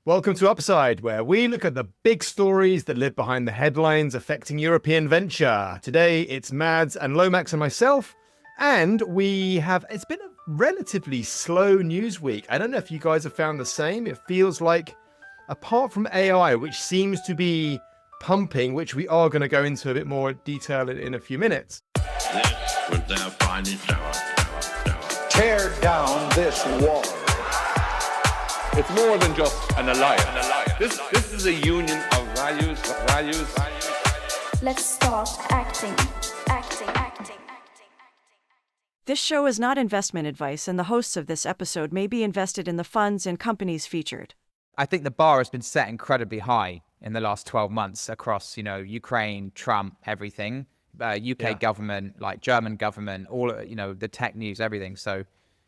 Welcome to Upside, where we look at the big stories that live behind the headlines affecting European venture. Today, it's Mads and Lomax and myself, and it's been a relatively slow news week. I don't know if you guys have found the same. It feels like, apart from AI, which seems to be pumping, which we are going to go into a bit more detail in a few minutes. This was their finest hour. Tear down this wall. It's more than just an alliance. This is a union of values. Let's start acting. This show is not investment advice, and the hosts of this episode may be invested in the funds and companies featured. I think the bar has been set incredibly high in the last 12 months across, Ukraine, Trump, everything, UK government, like German government, all, the tech news, everything. So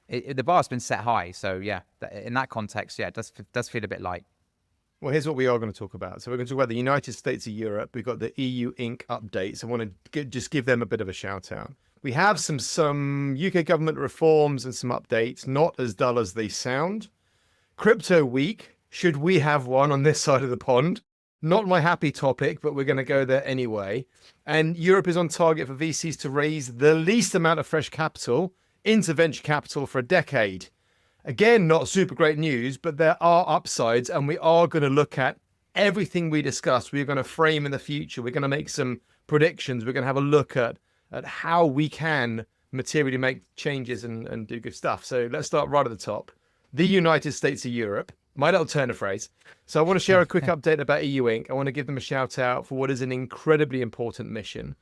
the bar has been set high. So yeah, in that context, yeah, it does feel a bit light. Well, here's what we are going to talk about. So we're going to talk about the United States of Europe. We've got the EU Inc. updates. I want to just give them a bit of a shout out. We have some UK government reforms and some updates, not as dull as they sound. Crypto week, should we have one on this side of the pond? Not my happy topic, but we're going to go there anyway. And Europe is on target for VCs to raise the least amount of fresh capital into venture capital for a decade. Again, not super great news, but there are upsides, and we are going to look at everything we discussed. We're going to frame in the future. We're going to make some predictions. We're going to have a look at how we can materially make changes and do good stuff. So let's start right at the top. The United States of Europe, my little turn of phrase. So I want to share a quick update about EU Inc. I want to give them a shout out for what is an incredibly important mission.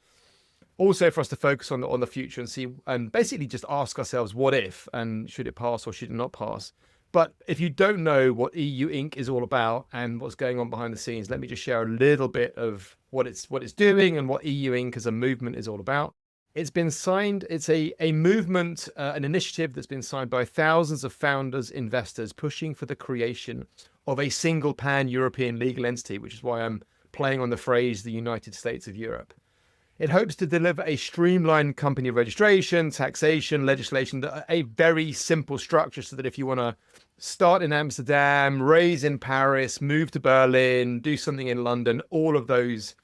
Also for us to focus on the future and see, and basically just ask ourselves, what if, and should it pass or should it not pass? But if you don't know what EU Inc. is all about and what's going on behind the scenes, let me just share a little bit of what it's doing and what EU Inc. as a movement is all about. It's been signed. It's a movement, an initiative that's been signed by thousands of founders, investors pushing for the creation of a single pan-European legal entity, which is why I'm playing on the phrase the United States of Europe. It hopes to deliver a streamlined company registration, taxation, legislation, a very simple structure so that if you want to start in Amsterdam, raise in Paris, move to Berlin, do something in London, all of those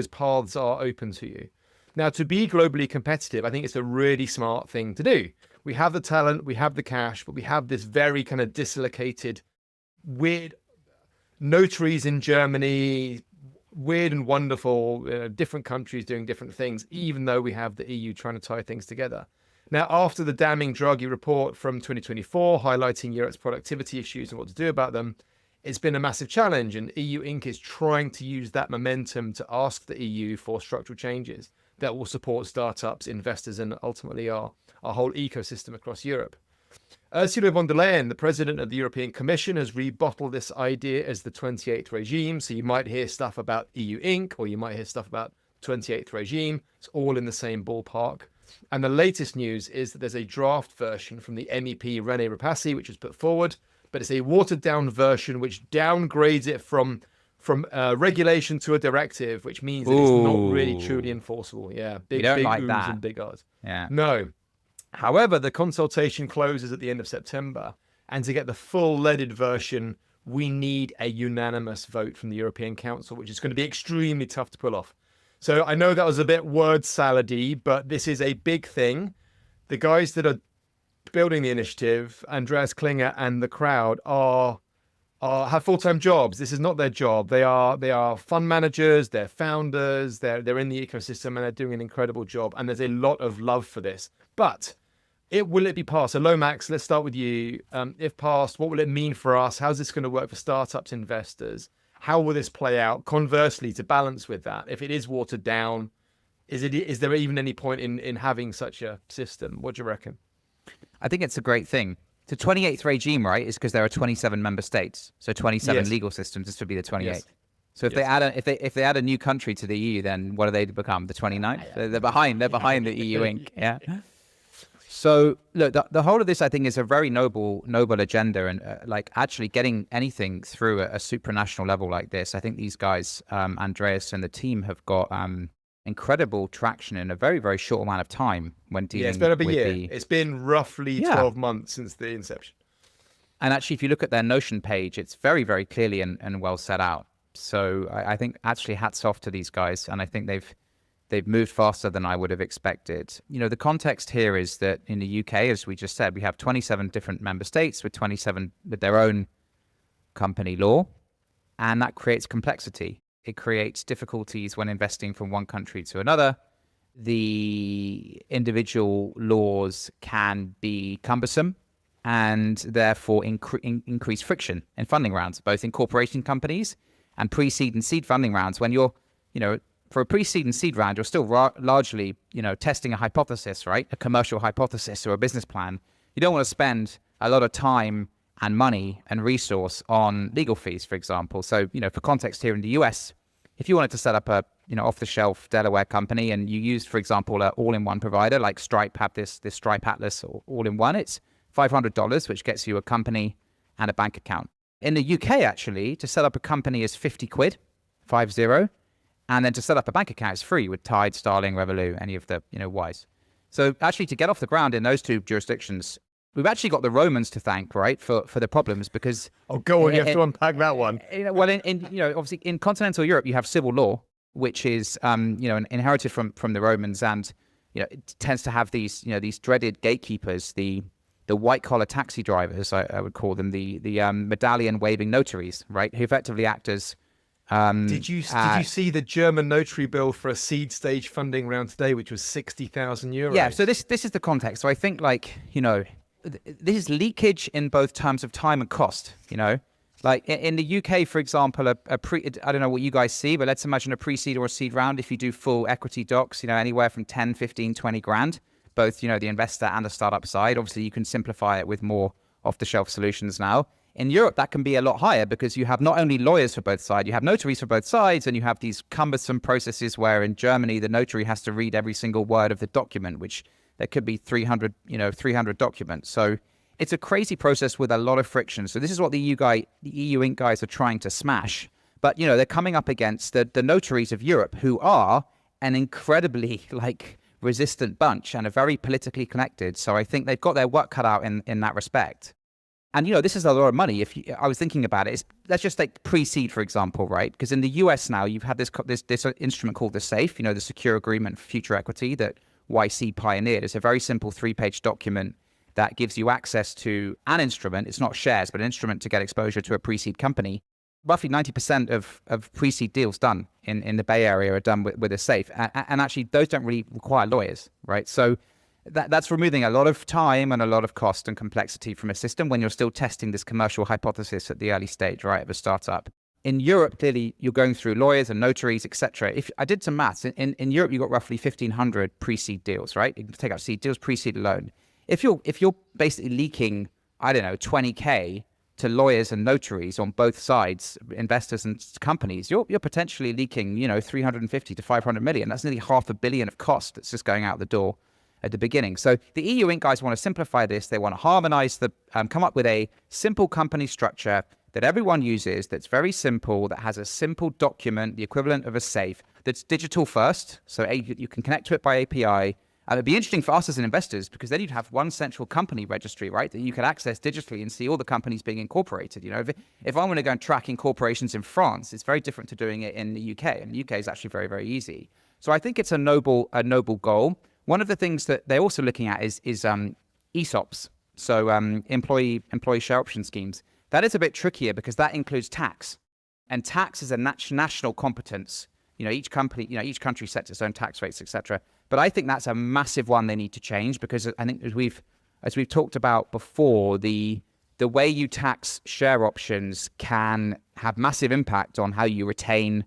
paths are open to you. Now, to be globally competitive, I think it's a really smart thing to do. We have the talent, we have the cash, but we have this very kind of dislocated, weird notaries in Germany, weird and wonderful, different countries doing different things, even though we have the EU trying to tie things together. Now, after the damning Draghi report from 2024, highlighting Europe's productivity issues and what to do about them, it's been a massive challenge, and EU Inc. is trying to use that momentum to ask the EU for structural changes that will support startups, investors, and ultimately our whole ecosystem across Europe. Ursula von der Leyen, the president of the European Commission, has rebottled this idea as the 28th regime. So you might hear stuff about EU Inc. or you might hear stuff about 28th regime. It's all in the same ballpark. And the latest news is that there's a draft version from the MEP René Rapassi, which was put forward, but it's a watered down version which downgrades it from regulation to a directive, which means that it's not really truly enforceable. Yeah, big like oohs that. And big R's. Yeah. No. However, the consultation closes at the end of September, and to get the full leaded version, we need a unanimous vote from the European Council, which is going to be extremely tough to pull off. So I know that was a bit word salady, but this is a big thing. The guys that are building the initiative, Andreas Klinger and the crowd, have full-time jobs. This is not their job. They are fund managers, they're founders, they're in the ecosystem, and they're doing an incredible job. And there's a lot of love for this. But will it be passed? So Lomax, let's start with you. If passed, what will it mean for us? How's this going to work for startups, investors? How will this play out? Conversely, to balance with that, if it is watered down, is there even any point in having such a system? What do you reckon? I think it's a great thing. The 28th regime, right, is because there are 27 member states, so 27 legal systems. This would be the 28th. Yes. So if they add a new country to the EU, then what do they become? The 29th? They're behind the EU Inc. Yeah. So look, the whole of this, I think, is a very noble agenda, and like actually getting anything through a supranational level like this. I think these guys, Andreas and the team, have got incredible traction in a very, very short amount of time when dealing with it's been about a year. It's been roughly 12 months since the inception. And actually, if you look at their Notion page, it's very, very clearly and well set out. So I think actually hats off to these guys. And I think they've moved faster than I would have expected. The context here is that in the UK, as we just said, we have 27 different member states with 27 with their own company law. And that creates complexity. It creates difficulties when investing from one country to another. The individual laws can be cumbersome and therefore increase friction in funding rounds, both in corporation companies and pre-seed and seed funding rounds. When you're, for a pre-seed and seed round, you're still largely, testing a hypothesis, right? A commercial hypothesis or a business plan. You don't want to spend a lot of time and money and resource on legal fees, for example. So, for context here in the US, if you wanted to set up a, off-the-shelf Delaware company and you used, for example, an all-in-one provider like Stripe have this Stripe Atlas all-in-one, it's $500, which gets you a company and a bank account. In the UK, actually, to set up a company is 50 quid, 50. And then to set up a bank account is free with Tide, Starling, Revolut, any of the, Wise. So actually to get off the ground in those two jurisdictions, we've actually got the Romans to thank, right, for the problems because... Oh, go on, you have to unpack that one. Well, obviously in continental Europe, you have civil law, which is, inherited from the Romans, and, it tends to have these, these dreaded gatekeepers, the white-collar taxi drivers, I would call them, the medallion-waving notaries, right, who effectively act as... Did you see the German notary bill for a seed stage funding round today, which was 60,000 euros? Yeah, so this is the context. So I think, this is leakage in both terms of time and cost, Like in the UK, for example, I don't know what you guys see, but let's imagine a pre-seed or a seed round. If you do full equity docs, anywhere from 10, 15, 20 grand, both, the investor and the startup side. Obviously, you can simplify it with more off-the-shelf solutions now. In Europe, that can be a lot higher because you have not only lawyers for both sides, you have notaries for both sides, and you have these cumbersome processes where in Germany, the notary has to read every single word of the document, which there could be 300 documents. So it's a crazy process with a lot of friction. So this is what the EU Inc. guys are trying to smash. But, they're coming up against the notaries of Europe, who are an incredibly, resistant bunch and are very politically connected. So I think they've got their work cut out in that respect. And, this is a lot of money. I was thinking about it, let's just take pre-seed, for example, right? Because in the US now, you've had this instrument called the SAFE, the Secure Agreement for Future Equity that YC pioneered. It's a very simple 3-page document that gives you access to an instrument. It's not shares, but an instrument to get exposure to a pre-seed company. Roughly 90% of pre-seed deals done in the Bay Area are done with a SAFE. And actually, those don't really require lawyers, right? So that's removing a lot of time and a lot of cost and complexity from a system when you're still testing this commercial hypothesis at the early stage, right, of a startup. In Europe, clearly, you're going through lawyers and notaries, etc. If I did some maths, in Europe, you've got roughly 1,500 pre-seed deals, right? You can take out seed deals, pre-seed alone. If you're basically leaking, I don't know, 20K to lawyers and notaries on both sides, investors and companies, you're potentially leaking, 350 to 500 million. That's nearly $500 million of cost that's just going out the door at the beginning. So the EU Inc. guys want to simplify this. They want to harmonize come up with a simple company structure that everyone uses, that's very simple, that has a simple document, the equivalent of a SAFE, that's digital first. So you can connect to it by API. It'd be interesting for us as investors because then you'd have one central company registry, right, that you could access digitally and see all the companies being incorporated. If I want to go and track incorporations in France, it's very different to doing it in the UK. And the UK is actually very, very easy. So I think it's a noble goal. One of the things that they're also looking at is ESOPs, so employee share option schemes. That is a bit trickier because that includes tax, and tax is a national competence. Each country sets its own tax rates, etc. But I think that's a massive one they need to change because I think as we've talked about before, the way you tax share options can have massive impact on how you retain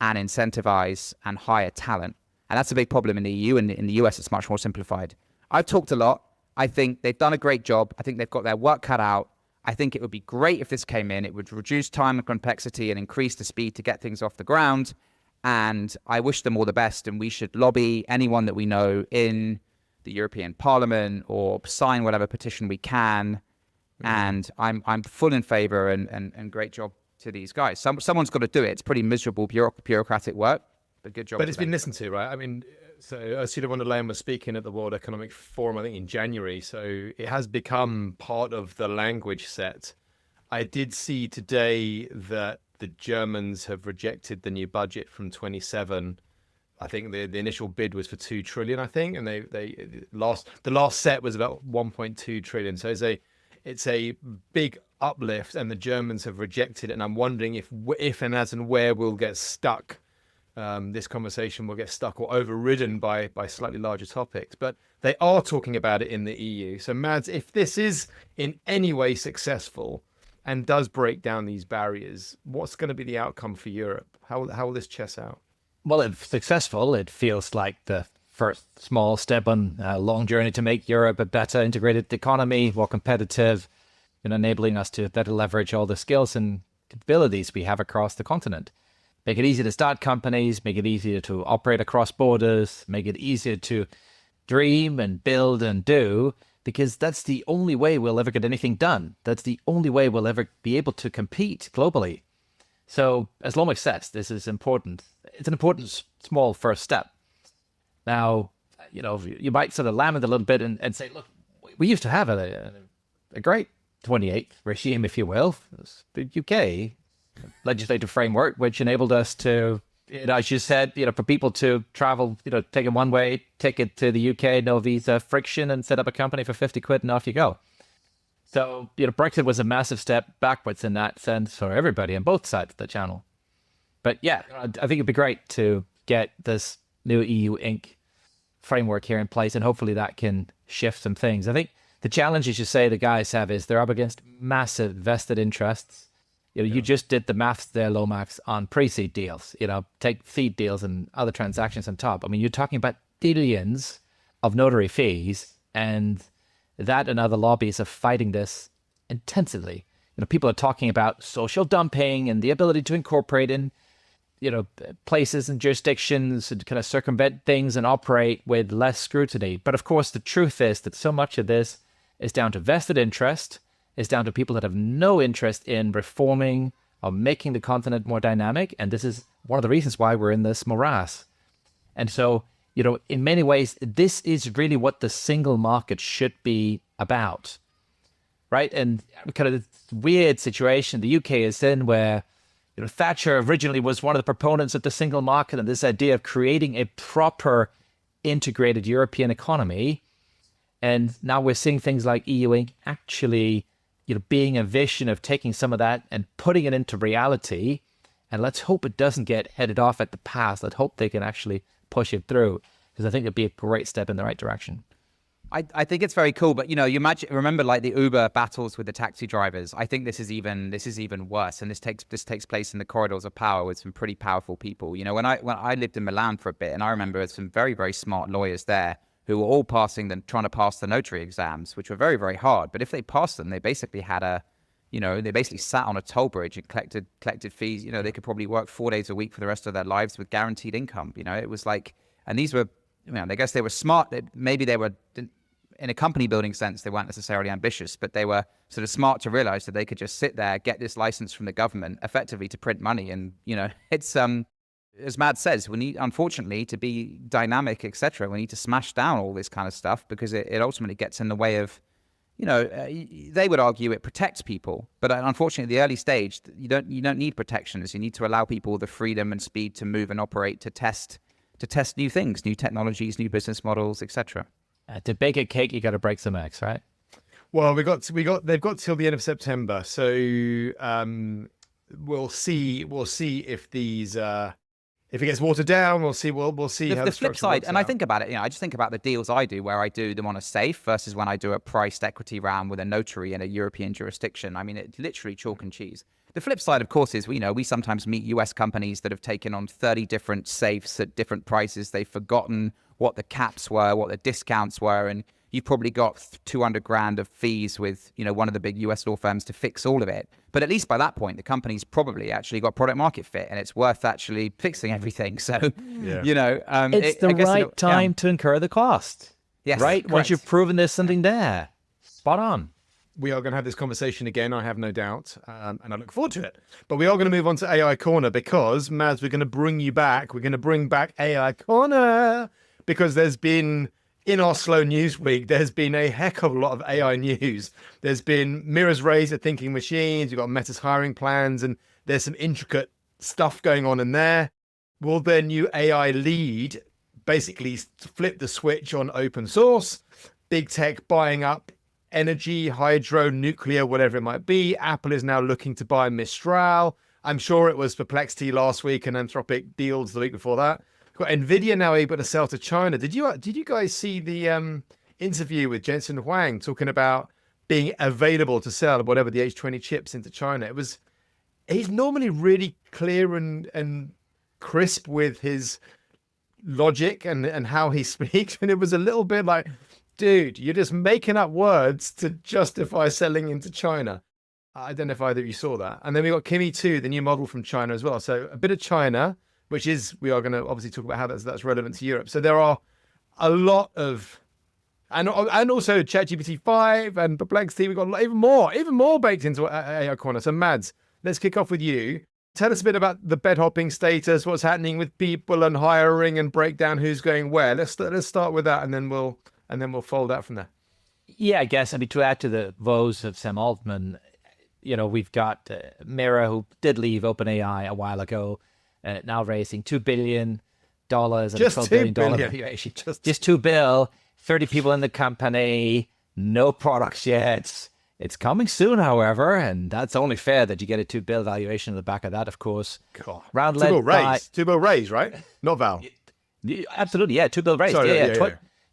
and incentivize and hire talent. And that's a big problem in the EU, and in the US, it's much more simplified. I've talked a lot. I think they've done a great job. I think they've got their work cut out. I think it would be great if this came in. It would reduce time and complexity and increase the speed to get things off the ground. And I wish them all the best. And we should lobby anyone that we know in the European Parliament or sign whatever petition we can. And I'm full in favor and great job to these guys. Someone's got to do it. It's pretty miserable bureaucratic work. But good job. But it's been listened to, right? I mean, So Ursula von der Leyen was speaking at the World Economic Forum, I think, in January. So it has become part of the language set. I did see today that the Germans have rejected the new budget from 27. I think the initial bid was for 2 trillion, I think, and the last set was about 1.2 trillion. So it's a big uplift, and the Germans have rejected it. And I'm wondering if and as and where we'll get stuck. This conversation will get stuck or overridden by slightly larger topics. But they are talking about it in the EU. So Mads, if this is in any way successful and does break down these barriers, what's going to be the outcome for Europe? How will this chess out? Well, if successful, it feels like the first small step on a long journey to make Europe a better integrated economy, more competitive, and enabling us to better leverage all the skills and capabilities we have across the continent. Make it easier to start companies, make it easier to operate across borders, make it easier to dream and build and do, because that's the only way we'll ever get anything done. That's the only way we'll ever be able to compete globally. So, as Lomax says, this is important. It's an important small first step. Now, you might sort of lament a little bit and say, look, we used to have a great 28th regime, if you will, the UK legislative framework, which enabled us to, as you said, for people to travel, take a one-way ticket to the UK, no visa friction, and set up a company for 50 quid and off you go. So, Brexit was a massive step backwards in that sense for everybody on both sides of the channel. But yeah, I think it'd be great to get this new EU Inc. framework here in place, and hopefully that can shift some things. I think the challenge, as you say, the guys have is they're up against massive vested interests. You just did the maths there, Lomax, on pre-seed deals. Take seed deals and other transactions on top. I mean, you're talking about billions of notary fees, and that and other lobbies are fighting this intensively. People are talking about social dumping and the ability to incorporate in, places and jurisdictions and kind of circumvent things and operate with less scrutiny. But of course, the truth is that so much of this is down to vested interest, is down to people that have no interest in reforming or making the continent more dynamic. And this is one of the reasons why we're in this morass. And so, in many ways, this is really what the single market should be about, right? And kind of this weird situation the UK is in where, Thatcher originally was one of the proponents of the single market and this idea of creating a proper integrated European economy. And now we're seeing things like EU Inc. actually, being a vision of taking some of that and putting it into reality. And let's hope it doesn't get headed off at the pass. Let's hope they can actually push it through, because I think it'd be a great step in the right direction. I think it's very cool, but you remember like the Uber battles with the taxi drivers. I think this is even worse, and this takes place in the corridors of power with some pretty powerful people. When I lived in Milan for a bit, and I remember some very, very smart lawyers there who were all trying to pass the notary exams, which were very, very hard. But if they passed them, they basically had they basically sat on a toll bridge and collected fees. They could probably work 4 days a week for the rest of their lives with guaranteed income. It was like, and these were, I guess they were smart. Maybe they were, in a company building sense, they weren't necessarily ambitious, but they were sort of smart to realize that they could just sit there, get this license from the government effectively to print money. And, it's, as Mads says, we need, unfortunately, to be dynamic, etc. We need to smash down all this kind of stuff because it ultimately gets in the way of, they would argue it protects people, but unfortunately, at the early stage, you don't need protections. You need to allow people the freedom and speed to move and operate, to test new things, new technologies, new business models, etc. To bake a cake, you got to break some eggs, right? Well, they've got till the end of September, so we'll see if these if it gets watered down. We'll see how the flip side. And I think about it, I just think about the deals I do where I do them on a safe versus when I do a priced equity round with a notary in a European jurisdiction. I mean, it's literally chalk and cheese. The flip side, of course, is we sometimes meet US companies that have taken on 30 different safes at different prices. They've forgotten what the caps were, what the discounts were, and you've probably got 200 grand of fees with one of the big US law firms to fix all of it. But at least by that point, the company's probably actually got product market fit, and it's worth actually fixing everything. So, it's the right time to incur the cost. Yes, right. Correct. Once you've proven there's something there, spot on. We are going to have this conversation again, I have no doubt, and I look forward to it. But we are going to move on to AI Corner because, Mads, we're going to bring you back. We're going to bring back AI Corner because there's been, in our slow news week, there's been a heck of a lot of AI news. There's been Mira's raise at Thinking Machines. You've got Meta's hiring plans, and there's some intricate stuff going on in there. Will their new AI lead basically flip the switch on open source? Big tech buying up energy, hydro, nuclear, whatever it might be. Apple is now looking to buy Mistral. I'm sure it was Perplexity last week and Anthropic deals the week before that. Got Nvidia now able to sell to China. Did you guys see the interview with Jensen Huang talking about being available to sell whatever the H20 chips into China? He's normally really clear and crisp with his logic and how he speaks, and it was a little bit like, dude, you're just making up words to justify selling into China. I don't know if either of you saw that. And then we got Kimi 2, the new model from China as well. So a bit of China, which is, we are going to obviously talk about how that's relevant to Europe. So there are a lot of, and also ChatGPT 5 and Perplexity. We've got even more baked into AI Corner. So Mads, let's kick off with you. Tell us a bit about the bed hopping status, what's happening with people and hiring, and break down who's going where. Let's start with that, and then we'll fold out from there. Yeah, I guess. I mean, to add to the woes of Sam Altman, we've got Mira, who did leave OpenAI a while ago, now raising $2 billion and just a $12 billion valuation. Just $2 billion, 30 people in the company, no products yet. It's coming soon, however, and that's only fair that you get a $2 billion valuation on the back of that, of course. God. Round led by... $2 billion raise, right? Not Val. Absolutely, yeah, $2 billion raise. Sorry, yeah.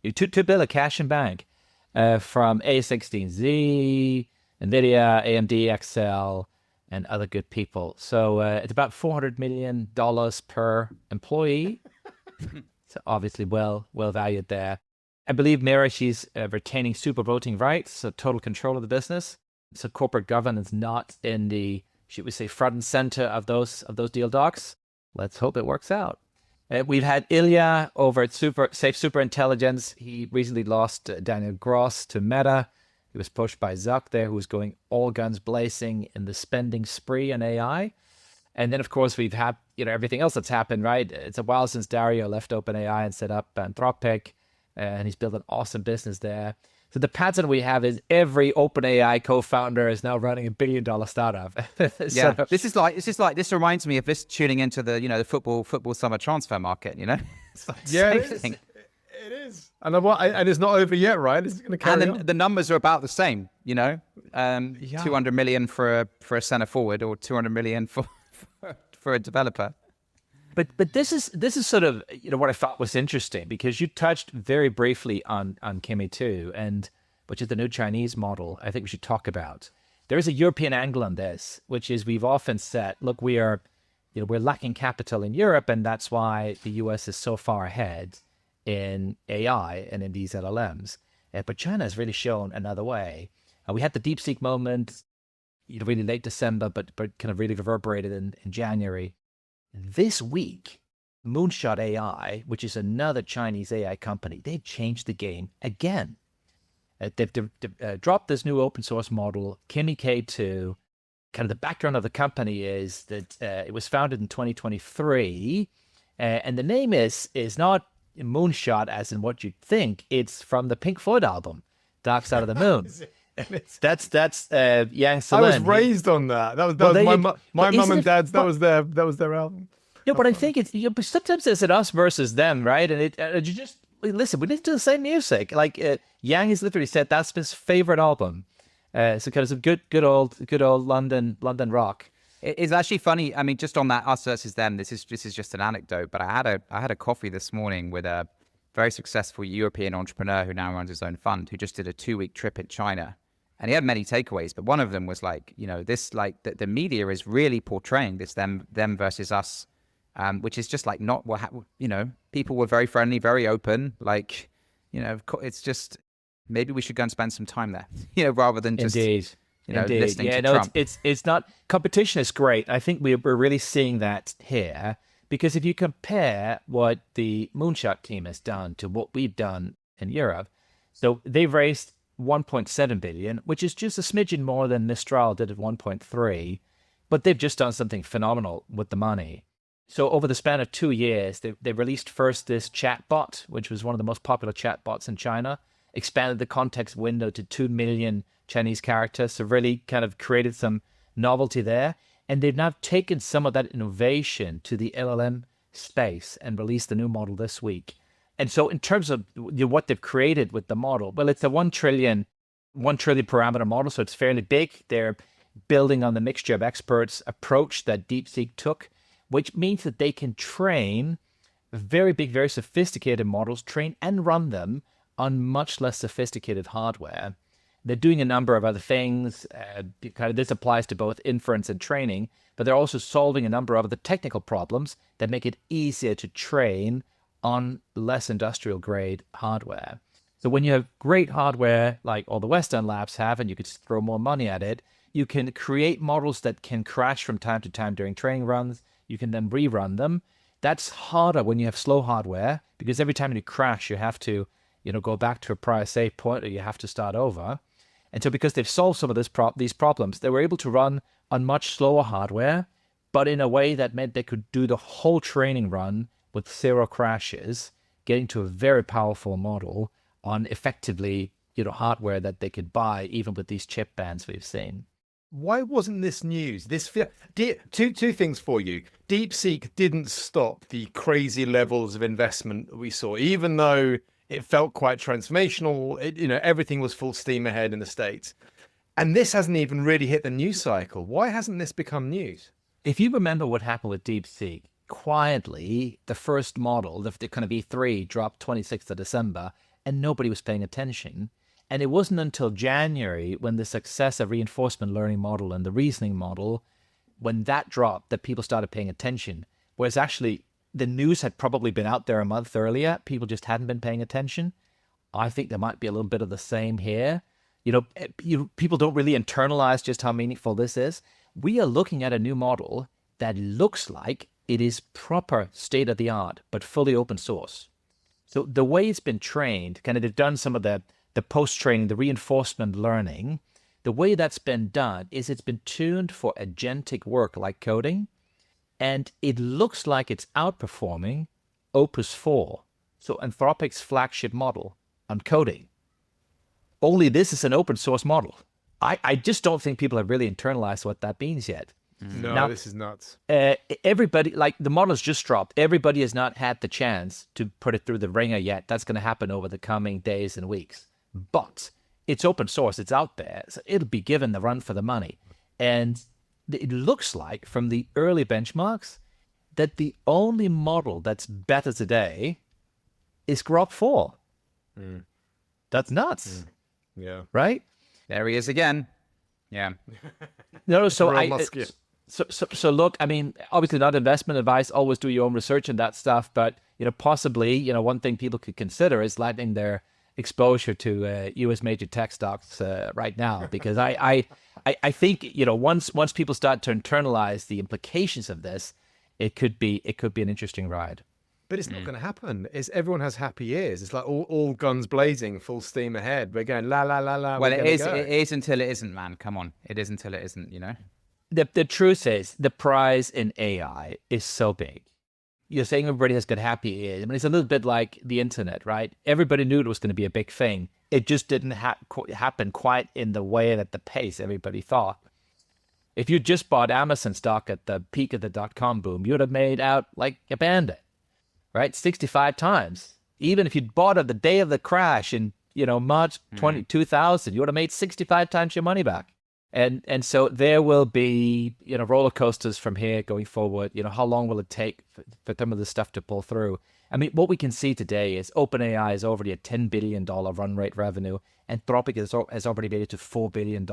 $2 billion of cash in bank from A16Z, NVIDIA, AMD, Excel, and other good people. So it's about $400 million per employee. So obviously well valued there. I believe Mira, she's retaining super voting rights, so total control of the business. So corporate governance not in the, should we say, front and center of those deal docs. Let's hope it works out. We've had Ilya over at Safe Super Intelligence. He recently lost Daniel Gross to Meta. He was pushed by Zuck there, who was going all guns blazing in the spending spree on AI. And then, of course, we've had everything else that's happened, right? It's a while since Dario left OpenAI and set up Anthropic, and he's built an awesome business there. So the pattern we have is every OpenAI co-founder is now running $1 billion startup. Yeah, this reminds me of this tuning into the the football summer transfer market. It's like Yeah, same it is. thing. It is. And it's not over yet, right? It's going to carry And on. then the numbers are about the same. 200 million for a center forward, or 200 million for a developer. But this is sort of what I thought was interesting, because you touched very briefly on Kimi 2, and which is the new Chinese model. I think we should talk about. There is a European angle on this, which is we've often said, look, we're lacking capital in Europe, and that's why the US is so far ahead in AI and in these LLMs. But China has really shown another way. We had the DeepSeek moment, really late December, but kind of really reverberated in January. This week, Moonshot AI, which is another Chinese AI company, they've changed the game again. They've dropped this new open source model, Kimi K2. Kind of the background of the company is that it was founded in 2023, and the name is not Moonshot as in what you'd think. It's from the Pink Floyd album, Dark Side of the Moon. That's Yang Selin. I was raised on that. That was my mum and dad's. That was their album. No, but I think it's sometimes it's an us versus them, right? And you just listen. We listen to the same music. Like Yang has literally said that's his favorite album. So kind of some good old London rock. It's actually funny. I mean, just on that us versus them. This is just an anecdote. But I had a coffee this morning with a very successful European entrepreneur who now runs his own fund, who just did a 2-week trip in China. And he had many takeaways, but one of them was like, this, like the media is really portraying this them versus us, which is just like not what, people were very friendly, very open. Like, it's just, maybe we should go and spend some time there, rather than just, Indeed. listening to no, Trump. It's not, competition is great. I think we're really seeing that here, because if you compare what the Moonshot team has done to what we've done in Europe, so they've raised 1.7 billion, which is just a smidgen more than Mistral did at 1.3, but they've just done something phenomenal with the money. So over the span of 2 years, they released first this chatbot, which was one of the most popular chatbots in China, expanded the context window to 2 million Chinese characters, so really kind of created some novelty there. And they've now taken some of that innovation to the LLM space and released the new model this week. And so in terms of what they've created with the model, well, it's a 1 trillion parameter model, so it's fairly big. They're building on the mixture of experts approach that DeepSeek took, which means that they can train very big, very sophisticated models, train and run them on much less sophisticated hardware. They're doing a number of other things. This applies to both inference and training, but they're also solving a number of other technical problems that make it easier to train on less industrial grade hardware. So when you have great hardware like all the Western labs have, and you could throw more money at it, you can create models that can crash from time to time during training runs. You can then rerun them. That's harder when you have slow hardware, because every time you crash, you have to, go back to a prior save point, or you have to start over. And so because they've solved some of these problems, they were able to run on much slower hardware, but in a way that meant they could do the whole training run with 0 crashes, getting to a very powerful model on effectively, hardware that they could buy even with these chip bans we've seen. Why wasn't this news? Two things for you. DeepSeek didn't stop the crazy levels of investment we saw, even though it felt quite transformational. Everything was full steam ahead in the States. And this hasn't even really hit the news cycle. Why hasn't this become news? If you remember what happened with DeepSeek, quietly, the first model, the kind of E3, dropped 26th of December, and nobody was paying attention. And it wasn't until January, when the success of reinforcement learning model and the reasoning model, when that dropped, that people started paying attention. Whereas actually, the news had probably been out there a month earlier. People just hadn't been paying attention. I think there might be a little bit of the same here. People don't really internalize just how meaningful this is. We are looking at a new model that looks like it is proper state-of-the-art, but fully open source. So the way it's been trained, they've done some of the post-training, the reinforcement learning. The way that's been done is it's been tuned for agentic work like coding, and it looks like it's outperforming Opus 4, so Anthropic's flagship model on coding. Only this is an open source model. I just don't think people have really internalized what that means yet. No, now, this is nuts. Everybody, the model's just dropped. Everybody has not had the chance to put it through the ringer yet. That's going to happen over the coming days and weeks. But it's open source. It's out there. So it'll be given the run for the money. And it looks like, from the early benchmarks, that the only model that's better today is Grok 4. That's nuts. Yeah. Right? There he is again. Yeah. No, so So look, obviously not investment advice. Always do your own research on that stuff. But possibly, one thing people could consider is lightening their exposure to U.S. major tech stocks right now, because I think once people start to internalize the implications of this, it could be an interesting ride. But it's not going to happen. Everyone has happy ears. It's like all guns blazing, full steam ahead. We're going la la la la. Well, it is until it isn't, man. Come on, it is until it isn't. The truth is, the prize in AI is so big. You're saying everybody has got happy ears. It's a little bit like the internet, right? Everybody knew it was going to be a big thing. It just didn't happen quite in the way and at the pace everybody thought. If you just bought Amazon stock at the peak of the dot-com boom, you would have made out like a bandit, right? 65 times. Even if you'd bought it the day of the crash in, March 2000, you would have made 65 times your money back. And so there will be, roller coasters from here going forward. How long will it take for some of this stuff to pull through? What we can see today is OpenAI is already a $10 billion run rate revenue. Anthropic has already made it to $4 billion.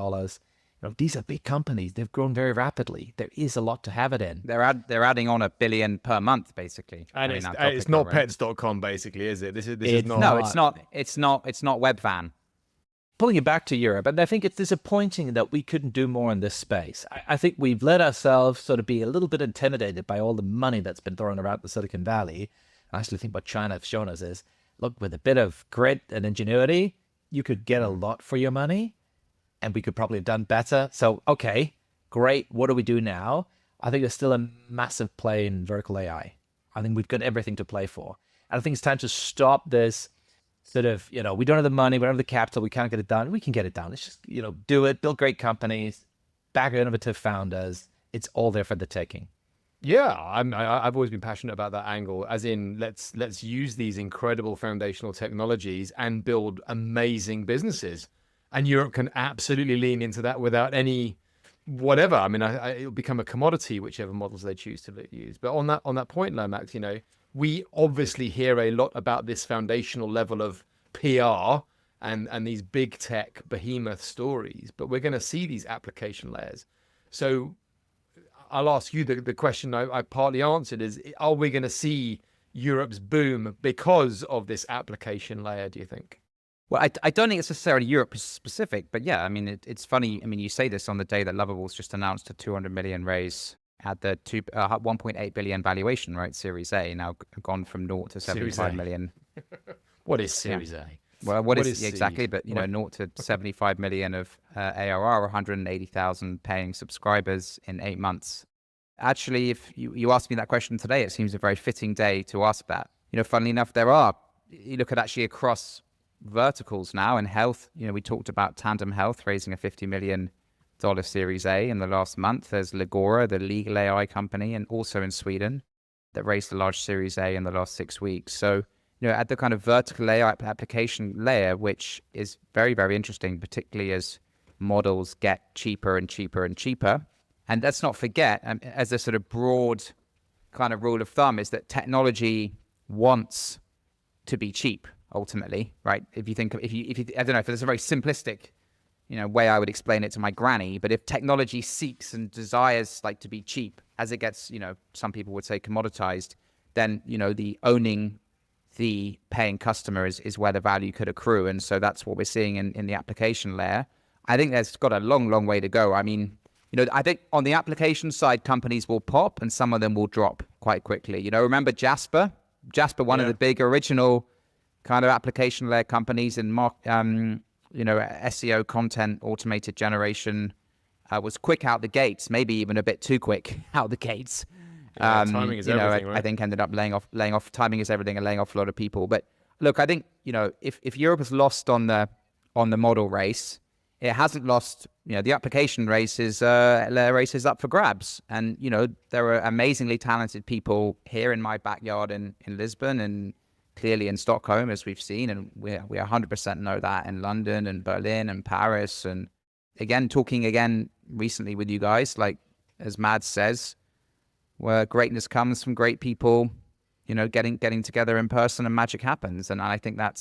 These are big companies. They've grown very rapidly. There is a lot to have it in. They're adding on $1 billion per month, basically. And it's not pets.com, basically, is it? This is not. No, it's not. It's not Webvan. Pulling it back to Europe, and I think it's disappointing that we couldn't do more in this space. I think we've let ourselves sort of be a little bit intimidated by all the money that's been thrown around the Silicon Valley. I actually think what China has shown us is, look, with a bit of grit and ingenuity, you could get a lot for your money, and we could probably have done better. So, okay, great. What do we do now? I think there's still a massive play in vertical AI. I think we've got everything to play for. And I think it's time to stop this sort of, we don't have the money, we don't have the capital, we can't get it done. We can get it done. Let's just, do it, build great companies, back innovative founders. It's all there for the taking. Yeah, I've always been passionate about that angle, as in let's use these incredible foundational technologies and build amazing businesses. And Europe can absolutely lean into that without any whatever. I mean, it'll become a commodity, whichever models they choose to use. But on that point, Lomax, we obviously hear a lot about this foundational level of PR and these big tech behemoth stories, but we're going to see these application layers. So I'll ask you the question I partly answered is, are we going to see Europe's boom because of this application layer, do you think? Well, I don't think it's necessarily Europe specific, but yeah, I mean, it's funny. I mean, you say this on the day that Lovable's just announced a 200 million raise at the 1.8 billion valuation, right? Series A, now gone from 0 to 75 million. What is Series A? Well, what is exactly? But 0 to 75 million of ARR, 180,000 paying subscribers in 8 months. Actually, if you asked me that question today, it seems a very fitting day to ask that. Funnily enough, you look at actually across verticals now in health. We talked about Tandem Health raising a $50 million Series A in the last month. There's Legora, the legal AI company, and also in Sweden that raised a large Series A in the last 6 weeks. So, at the kind of vertical AI application layer, which is very, very interesting, particularly as models get cheaper and cheaper and cheaper. And let's not forget, as a sort of broad kind of rule of thumb, is that technology wants to be cheap ultimately, right? If you think, if you, I don't know if there's a very simplistic, way I would explain it to my granny, but if technology seeks and desires to be cheap as it gets, some people would say commoditized, then, the owning the paying customer is where the value could accrue. And so that's what we're seeing in the application layer. I think there's got a long, long way to go. I mean, I think on the application side, companies will pop and some of them will drop quite quickly. Remember Jasper, one of the big original kind of application layer companies in SEO content automated generation, was quick out the gates, maybe even a bit too quick out the gates. Timing is everything, right? I think ended up laying off. Timing is everything, and laying off a lot of people. But look, I think if Europe has lost on the model race, it hasn't lost. The application race is up for grabs, and there are amazingly talented people here in my backyard in Lisbon and clearly in Stockholm, as we've seen, and we 100% know that in London and Berlin and Paris, and talking recently with you guys, as Mads says, where greatness comes from great people, getting together in person and magic happens. And I think that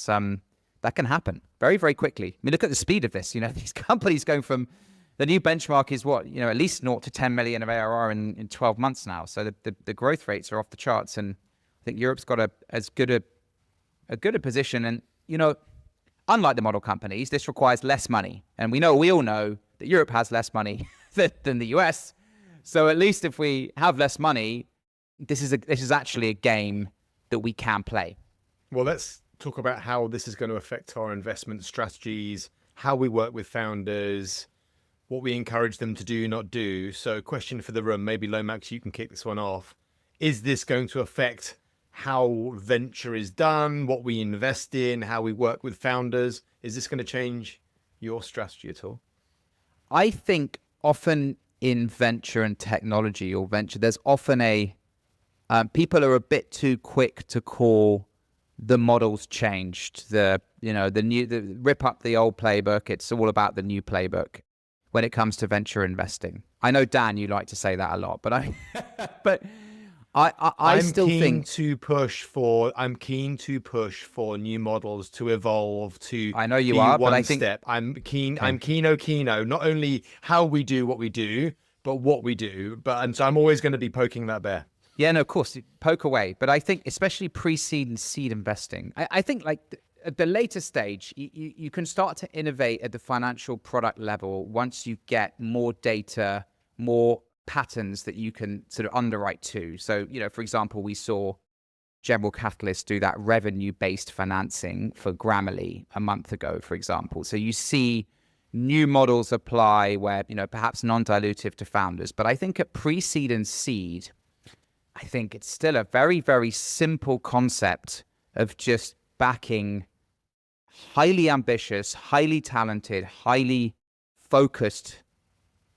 can happen very, very quickly. I mean, look at the speed of this. These companies going from, the new benchmark is what, at least 0 to 10 million of ARR in 12 months now. So the growth rates are off the charts. And I think Europe's got as good a position. And, unlike the model companies, this requires less money. And we all know that Europe has less money than the US. So at least if we have less money, this is actually a game that we can play. Well, let's talk about how this is going to affect our investment strategies, how we work with founders, what we encourage them to do, not do. So question for the room, maybe Lomax, you can kick this one off. Is this going to affect how venture is done, what we invest in, how we work with founders? Is this going to change your strategy at all? I think often in venture and technology or venture, there's often people are a bit too quick to call the models changed, the rip up the old playbook. It's all about the new playbook when it comes to venture investing. I know, Dan, you like to say that a lot, but I still think I'm keen to push for new models to evolve to. I know you are, but I think I'm keen. Not only how we do what we do, but what we do. And so I'm always going to be poking that bear. Yeah, no, of course, poke away. But I think especially pre-seed and seed investing, I think at the later stage, you can start to innovate at the financial product level once you get more data, more patterns that you can sort of underwrite to. So, for example, we saw General Catalyst do that revenue-based financing for Grammarly a month ago, for example. So you see new models apply where, perhaps non-dilutive to founders. But I think at pre-seed and seed, I think it's still a very, very simple concept of just backing highly ambitious, highly talented, highly focused,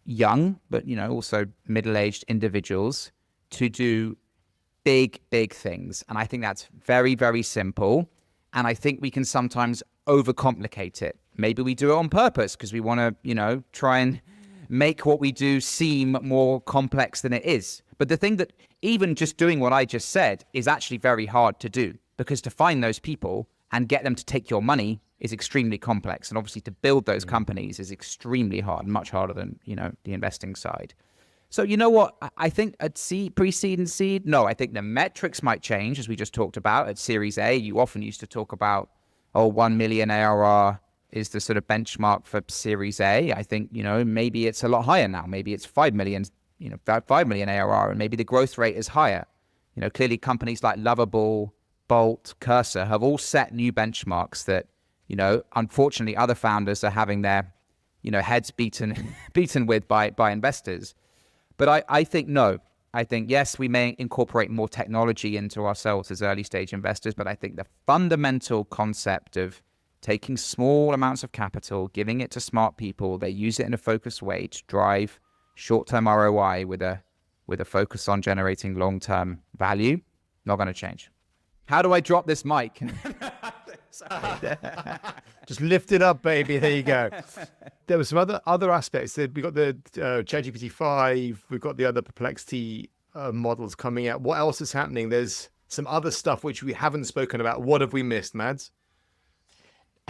young, but, also middle-aged individuals to do big, big things. And I think that's very, very simple. And I think we can sometimes overcomplicate it. Maybe we do it on purpose because we want to, try and make what we do seem more complex than it is. But the thing that even just doing what I just said is actually very hard to do, because to find those people and get them to take your money is extremely complex. And obviously to build those companies is extremely hard, much harder than, the investing side. So you know what? I think at pre-seed and seed, no, I think the metrics might change, as we just talked about. At Series A, you often used to talk about, 1 million ARR is the sort of benchmark for Series A. I think, maybe it's a lot higher now. Maybe it's 5 million, 5 million ARR, and maybe the growth rate is higher. Clearly companies like Lovable, Bolt, Cursor have all set new benchmarks that, unfortunately other founders are having their, heads beaten with by investors. But I think no. I think, yes, we may incorporate more technology into ourselves as early stage investors, but I think the fundamental concept of taking small amounts of capital, giving it to smart people, they use it in a focused way to drive short-term ROI with a focus on generating long-term value, not going to change. How do I drop this mic? Just lift it up, baby. There you go. There were some other aspects. We got the ChatGPT 5. We've got the other Perplexity models coming out. What else is happening? There's some other stuff which we haven't spoken about. What have we missed, Mads?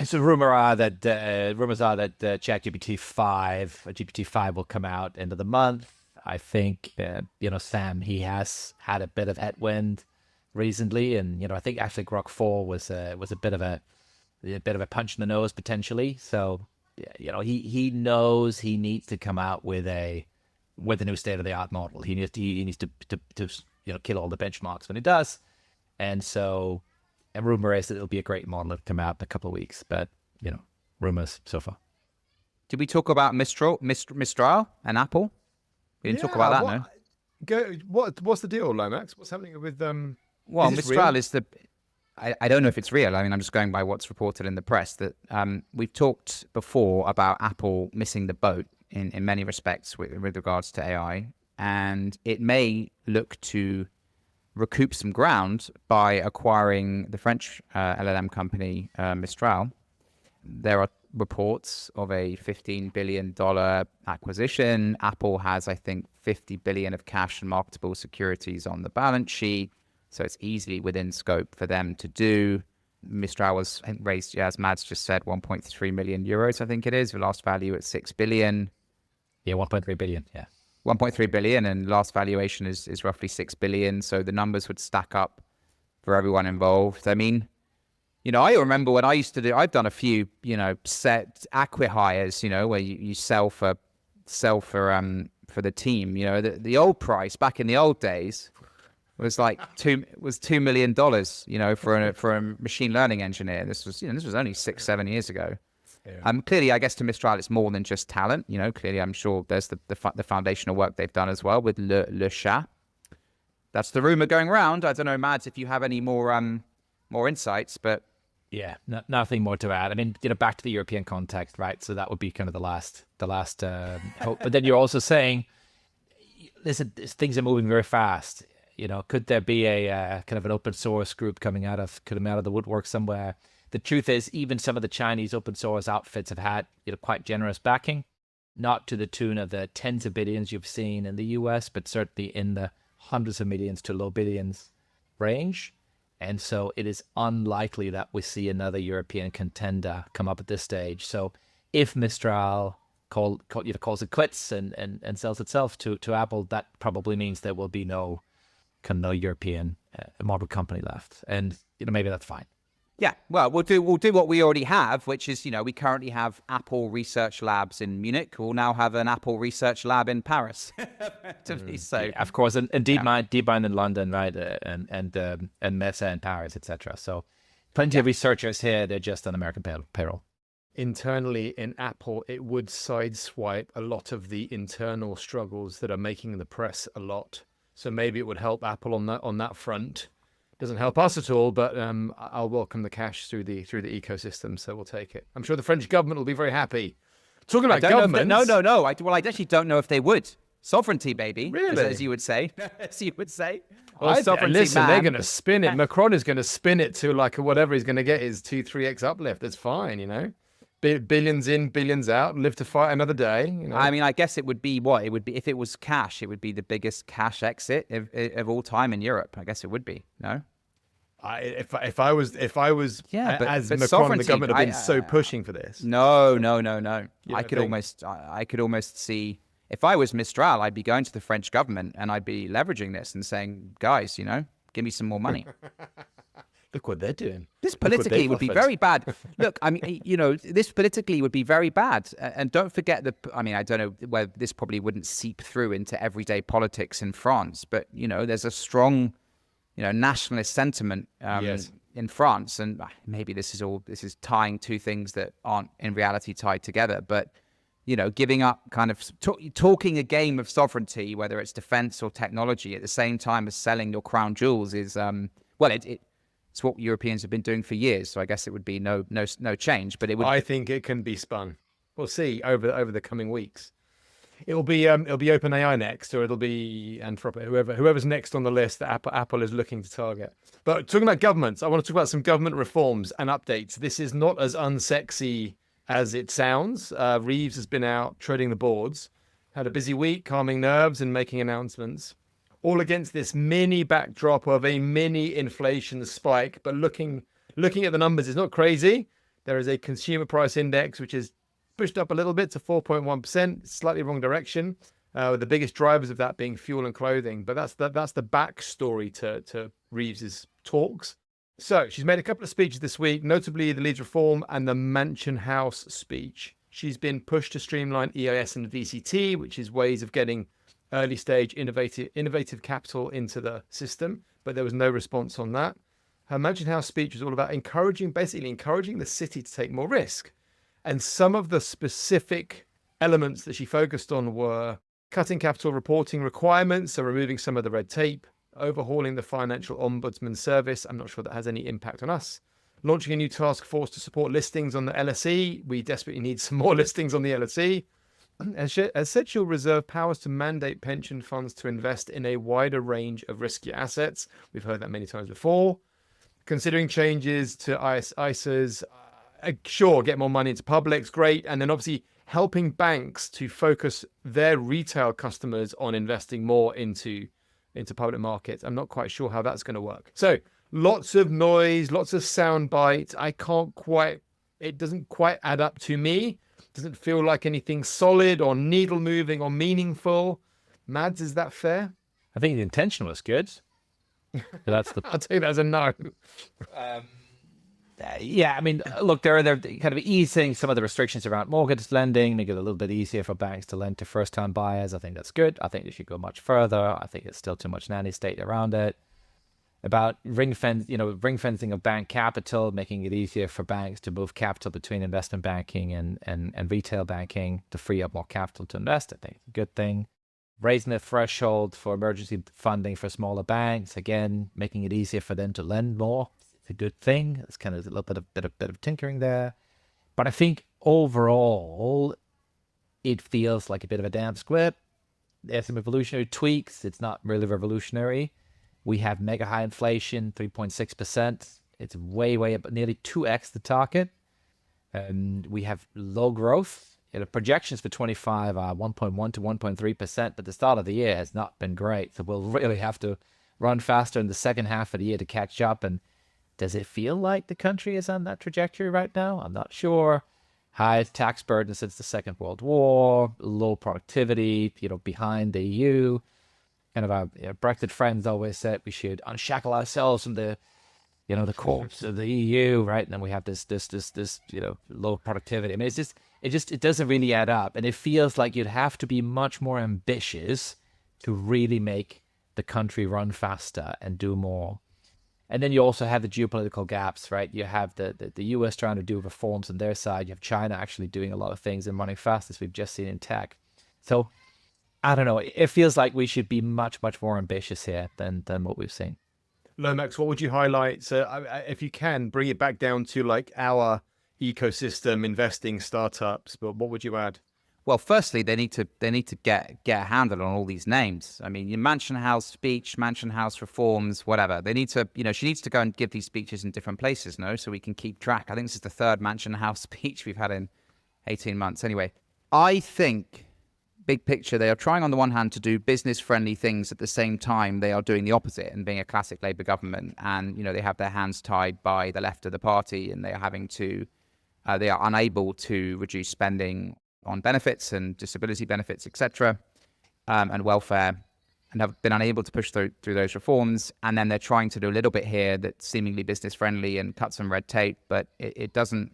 So rumors are that ChatGPT 5, GPT-5 will come out end of the month. I think, Sam, he has had a bit of headwind recently, and I think actually Grok 4 was a bit of a punch in the nose potentially. So he knows he needs to come out with a new state of the art model. He needs to kill all the benchmarks when he does, and so a rumor is that it'll be a great model to come out in a couple of weeks. But rumors so far. Did we talk about Mistral and Apple? We didn't talk about that, no. What's the deal, Lomax? What's happening with Well, is Mistral real? is I don't know if it's real. I mean, I'm just going by what's reported in the press that we've talked before about Apple missing the boat in many respects with regards to AI, and it may look to recoup some ground by acquiring the French LLM company Mistral. There are reports of a $15 billion acquisition. Apple has, I think, $50 billion of cash and marketable securities on the balance sheet. So it's easily within scope for them to do. Mistral was raised, as Mads just said, 1.3 million euros, I think it is. The last value at 6 billion. Yeah, 1.3 billion. Yeah. 1.3 billion, and last valuation is roughly 6 billion. So the numbers would stack up for everyone involved. I mean, I remember when I used to I've done a few, set acqui-hires, where you sell for the team. The old price back in the old days was like $2 million, for a machine learning engineer. This was only 6-7 years ago. Yeah. Clearly, I guess to Mistral, it's more than just talent. Clearly, I'm sure there's the foundational work they've done as well with Le Chat. That's the rumor going around. I don't know, Mads, if you have any more insights, but yeah, nothing more to add. I mean, back to the European context, right? So that would be kind of the last hope. But then you're also saying, listen, things are moving very fast. Could there be a kind of an open source group coming out of the woodwork somewhere? The truth is, even some of the Chinese open source outfits have had quite generous backing, not to the tune of the tens of billions you've seen in the US, but certainly in the hundreds of millions to low billions range. And so it is unlikely that we see another European contender come up at this stage. So if Mistral calls it quits and sells itself to Apple, that probably means there will be no European model company left. And maybe that's fine. Yeah, well, we'll do what we already have, which is, we currently have Apple Research Labs in Munich. We'll now have an Apple Research Lab in Paris. So, yeah, of course, and DeepMind in London, right, and Mesa in Paris, etc. So, plenty of researchers here. They're just on American payroll. internally in Apple, it would sideswipe a lot of the internal struggles that are making the press a lot. So maybe it would help Apple on that front. Doesn't help us at all, but I'll welcome the cash through the ecosystem, so we'll take it. I'm sure the French government will be very happy. Talking about government, no. I actually don't know if they would. Sovereignty, baby. Really? As you would say. As you would say. Listen, they're going to spin it. Macron is going to spin it to like whatever he's going to get is 2-3x uplift. That's fine, you know. Billions in, billions out. Live to fight another day. You know? I mean, I guess it would be what it would be if it was cash. It would be the biggest cash exit of all time in Europe. I guess it would be. No. If I was Yeah, but Macron, the sovereignty, government have been so pushing for this. No. I could almost see if I was Mistral, I'd be going to the French government and I'd be leveraging this and saying, guys, you know, give me some more money. Look what they're doing. This politically would be very bad. Look, I mean, you know, this politically would be very bad. And don't forget I mean, I don't know whether this probably wouldn't seep through into everyday politics in France, but, you know, there's a strong, you know, nationalist sentiment in France. And maybe this is tying two things that aren't in reality tied together. But, you know, giving up kind of talking a game of sovereignty, whether it's defense or technology, at the same time as selling your crown jewels is, it's what Europeans have been doing for years. So I guess it would be no change. But it would. I think it can be spun. We'll see over the coming weeks. It'll be OpenAI next, or it'll be Anthropic, whoever's next on the list that Apple is looking to target. But talking about governments, I want to talk about some government reforms and updates. This is not as unsexy as it sounds. Reeves has been out treading the boards, had a busy week, calming nerves and making announcements, all against this mini backdrop of a mini inflation spike. But looking at the numbers, it's not crazy. There is a consumer price index, which is pushed up a little bit to 4.1%, slightly wrong direction, with the biggest drivers of that being fuel and clothing. But that's the backstory to Reeves's talks. So she's made a couple of speeches this week, notably the Leeds Reform and the Mansion House speech. She's been pushed to streamline EIS and VCT, which is ways of getting early stage innovative capital into the system, but there was no response on that. Her Mansion House speech was all about encouraging the city to take more risk. And some of the specific elements that she focused on were cutting capital reporting requirements, so removing some of the red tape, overhauling the financial ombudsman service. I'm not sure that has any impact on us. Launching a new task force to support listings on the LSE. We desperately need some more listings on the LSE. As said, she'll reserve powers to mandate pension funds to invest in a wider range of riskier assets. We've heard that many times before. Considering changes to ISAs, sure, get more money into publics, great. And then obviously helping banks to focus their retail customers on investing more into public markets. I'm not quite sure how that's going to work. So lots of noise, lots of sound bites. It doesn't quite add up to me. It doesn't feel like anything solid or needle moving or meaningful. Mads, is that fair? I think the intention was good. That's the. I'll take that as a no. Yeah, I mean, look, they're kind of easing some of the restrictions around mortgage lending, make it a little bit easier for banks to lend to first-time buyers. I think that's good. I think they should go much further. I think it's still too much nanny state around it. About ring fencing of bank capital, making it easier for banks to move capital between investment banking and retail banking to free up more capital to invest. I think it's a good thing. Raising the threshold for emergency funding for smaller banks, again, making it easier for them to lend more. A good thing. It's kind of a little bit of tinkering there, but I think overall it feels like a bit of a damp squib. There's some evolutionary tweaks. It's not really revolutionary. We have mega high inflation, 3.6%. It's way up, nearly 2x the target. And we have low growth. The projections for 25 are 1.1 to 1.3%, but the start of the year has not been great. So we'll really have to run faster in the second half of the year to catch up. And does it feel like the country is on that trajectory right now? I'm not sure. High tax burden since the Second World War, low productivity, behind the EU. Kind of our Brexit friends always said we should unshackle ourselves from the corpse of the EU, right? And then we have this low productivity. I mean, it doesn't really add up, and it feels like you'd have to be much more ambitious to really make the country run faster and do more. And then you also have the geopolitical gaps, right? You have the US trying to do reforms on their side. You have China actually doing a lot of things and running fast, as we've just seen in tech. So I don't know. It feels like we should be much, much more ambitious here than what we've seen. Lomax, what would you highlight? So if you can, bring it back down to like our ecosystem, investing, startups, but what would you add? Well, firstly, they need to get a handle on all these names. I mean, your Mansion House speech, Mansion House reforms, whatever. They need to, she needs to go and give these speeches in different places, so we can keep track. I think this is the third Mansion House speech we've had in 18 months. Anyway, I think, big picture, they are trying on the one hand to do business-friendly things at the same time they are doing the opposite and being a classic Labour government. And, they have their hands tied by the left of the party, and they are unable to reduce spending on benefits and disability benefits, etc., and welfare, and have been unable to push through those reforms. And then they're trying to do a little bit here that's seemingly business friendly and cut some red tape, but it doesn't,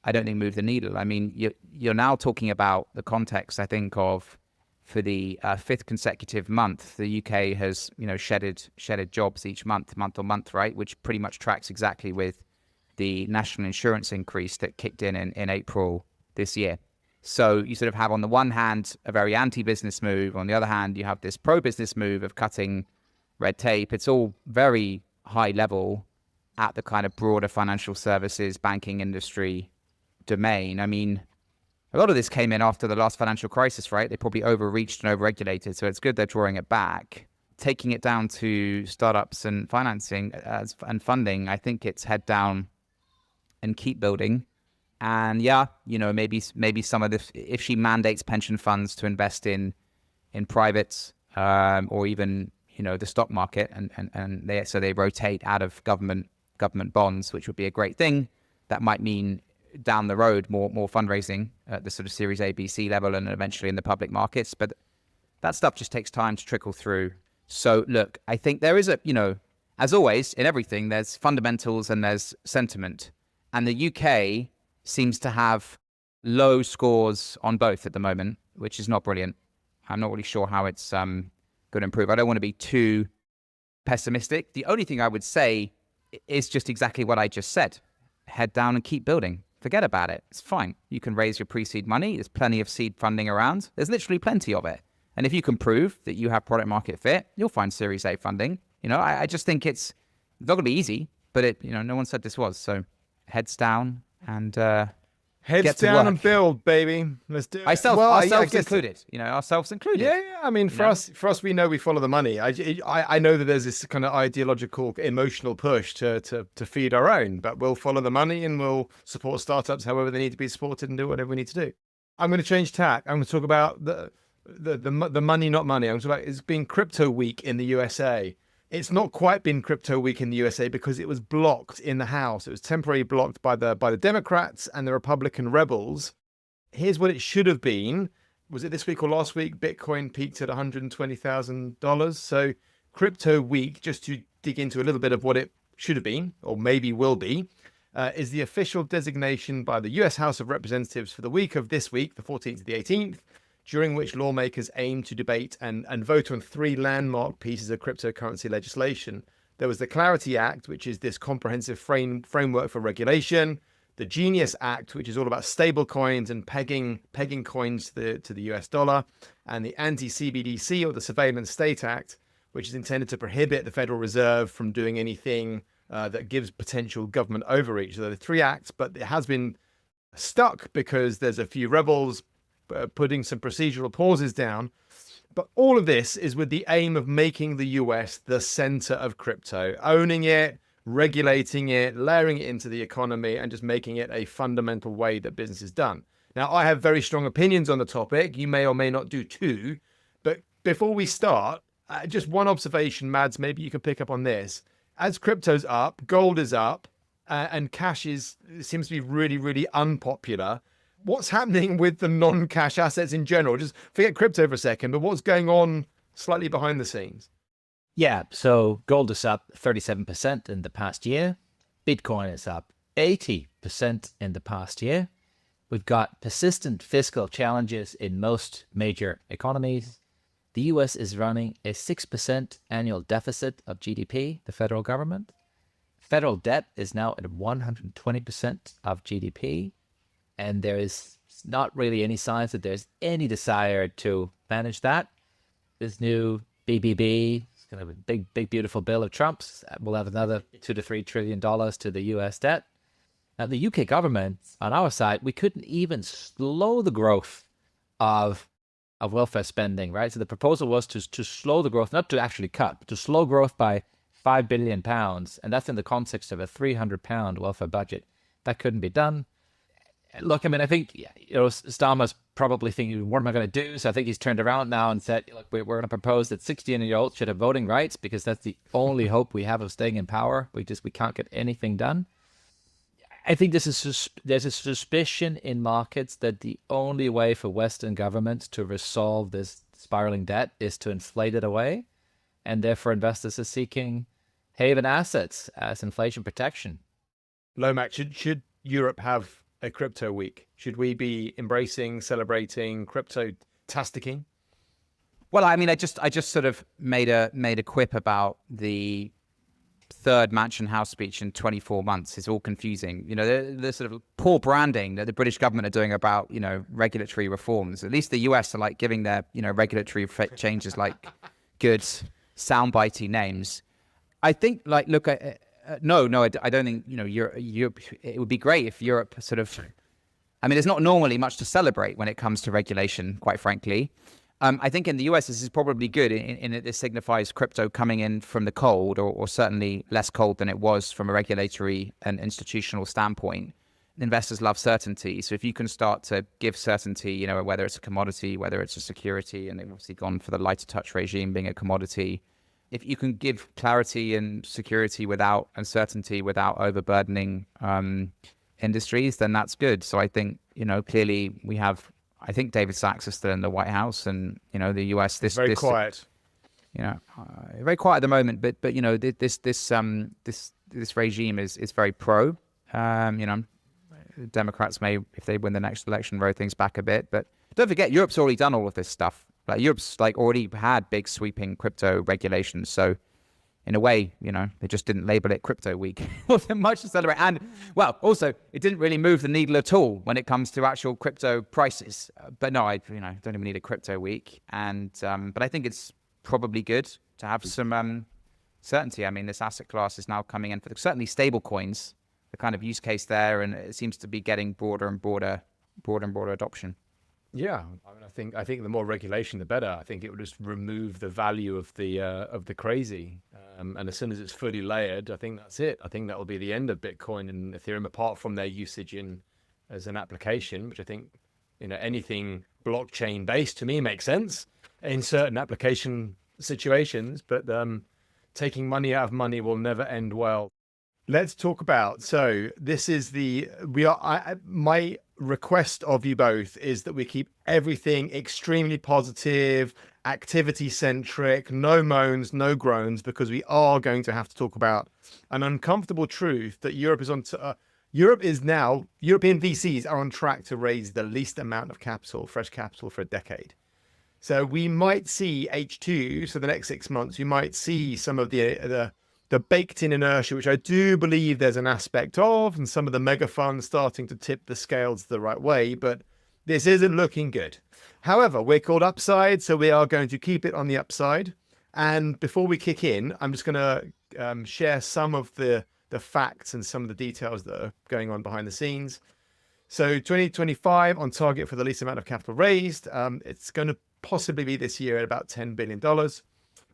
I don't think, move the needle. I mean, you're now talking about the context, I think, of for the fifth consecutive month, the UK has, shedded jobs each month on month, right? Which pretty much tracks exactly with the national insurance increase that kicked in April this year. So you sort of have, on the one hand, a very anti-business move. On the other hand, you have this pro-business move of cutting red tape. It's all very high level at the kind of broader financial services, banking industry domain. I mean, a lot of this came in after the last financial crisis, right? They probably overreached and overregulated. So it's good they're drawing it back. Taking it down to startups and financing and funding, I think it's head down and keep building. And yeah, maybe some of this, if she mandates pension funds to invest in privates, or even, the stock market, and they rotate out of government bonds, which would be a great thing. That might mean down the road more fundraising at the sort of Series A, B, C level, and eventually in the public markets. But that stuff just takes time to trickle through. So look, I think there is as always in everything, there's fundamentals and there's sentiment, and the UK seems to have low scores on both at the moment, which is not brilliant. I'm not really sure how it's going to improve. I don't want to be too pessimistic. The only thing I would say is just exactly what I just said. Head down and keep building. Forget about it. It's fine. You can raise your pre-seed money. There's plenty of seed funding around. There's literally plenty of it. And if you can prove that you have product market fit, you'll find Series A funding. I just think it's not going to be easy, but no one said this was. So heads down. And heads down and build, baby. Let's do it. Ourselves included. Ourselves included. Yeah. I mean, for us, we know we follow the money. I know that there's this kind of ideological, emotional push to feed our own, but we'll follow the money and we'll support startups however they need to be supported and do whatever we need to do. I'm going to change tack. I'm going to talk about the money, not money. I'm going to talk about it's been crypto week in the USA. It's not quite been crypto week in the USA because it was blocked in the House. It was temporarily blocked by the Democrats and the Republican rebels. Here's what it should have been. Was it this week or last week? Bitcoin peaked at $120,000. So crypto week, just to dig into a little bit of what it should have been, or maybe will be, is the official designation by the US House of Representatives for the week of this week, the 14th to the 18th, during which lawmakers aim to debate and vote on three landmark pieces of cryptocurrency legislation. There was the Clarity Act, which is this comprehensive framework for regulation, the Genius Act, which is all about stable coins and pegging coins to the US dollar, and the Anti-CBDC, or the Surveillance State Act, which is intended to prohibit the Federal Reserve from doing anything that gives potential government overreach. So there are three acts, but it has been stuck because there's a few rebels putting some procedural pauses down. But all of this is with the aim of making the US the center of crypto, owning it, regulating it, layering it into the economy, and just making it a fundamental way that business is done. Now, I have very strong opinions on the topic. You may or may not do too. But before we start, just one observation, Mads, maybe you can pick up on this. As crypto's up, gold is up, and cash seems to be really, really unpopular. What's happening with the non-cash assets in general? Just forget crypto for a second, but what's going on slightly behind the scenes? Yeah, so gold is up 37% in the past year. Bitcoin is up 80% in the past year. We've got persistent fiscal challenges in most major economies. The US is running a 6% annual deficit of GDP, the federal government. federal debt is now at 120% of GDP, and there is not really any signs that there's any desire to manage that. This new BBB, it's kind of a big, beautiful bill of Trump's, will have another $2 to $3 trillion to the US debt. Now, the UK government, on our side, we couldn't even slow the growth of welfare spending, right? So the proposal was to slow the growth, not to actually cut, but to slow growth by £5 billion. And that's in the context of a £300 welfare budget. That couldn't be done. Look, I mean, I think, Starmer's probably thinking, what am I going to do? So I think he's turned around now and said, look, we're going to propose that 16-year-olds should have voting rights because that's the only hope we have of staying in power. We can't get anything done. I think there's a suspicion in markets that the only way for Western governments to resolve this spiraling debt is to inflate it away. And therefore, investors are seeking haven assets as inflation protection. Lomax, should Europe have a crypto week? Should we be embracing, celebrating crypto-tasticking? Well, I mean, I just sort of made a quip about the third Mansion House speech in 24 months. Is all confusing. The sort of poor branding that the British government are doing about, regulatory reforms. At least the US are like giving their, regulatory changes like good soundbitey names. I think I don't think, Europe, it would be great if Europe sort of, I mean, there's not normally much to celebrate when it comes to regulation, quite frankly. I think in the US, this is probably good in that this signifies crypto coming in from the cold, or certainly less cold than it was from a regulatory and institutional standpoint. Investors love certainty. So if you can start to give certainty, whether it's a commodity, whether it's a security, and they've obviously gone for the lighter touch regime being a commodity. If you can give clarity and security without uncertainty, without overburdening industries, then that's good. So I think, clearly we have, I think David Sachs is still in the White House, and, the US, very quiet. Very quiet at the moment, but this regime is very pro. Democrats may, if they win the next election, roll things back a bit. But don't forget, Europe's already done all of this stuff. Europe's already had big sweeping crypto regulations. So in a way, they just didn't label it Crypto Week. Wasn't much to celebrate. And, well, also, it didn't really move the needle at all when it comes to actual crypto prices. But no, I don't even need a Crypto Week. And but I think it's probably good to have some certainty. I mean, this asset class is now coming in for certainly stable coins, the kind of use case there, and it seems to be getting broader and broader adoption. Yeah, I mean, I think the more regulation, the better. I think it would just remove the value of the crazy, and as soon as it's fully layered, I think that's it. I think that will be the end of Bitcoin and Ethereum, apart from their usage as an application, which I think anything blockchain based to me makes sense in certain application situations. But taking money out of money will never end well. Let's talk about. So this is my request of you both is that we keep everything extremely positive, activity centric, no moans, no groans, because we are going to have to talk about an uncomfortable truth that European VCs are on track to raise the least amount of fresh capital for a decade. So we might see H2, so the next 6 months, you might see some of the baked in inertia, which I do believe there's an aspect of, and some of the mega funds starting to tip the scales the right way, but this isn't looking good. However, we're called Upside, so we are going to keep it on the upside. And before we kick in, I'm just going to share some of the facts and some of the details that are going on behind the scenes. So 2025 on target for the least amount of capital raised. It's going to possibly be this year at about $10 billion.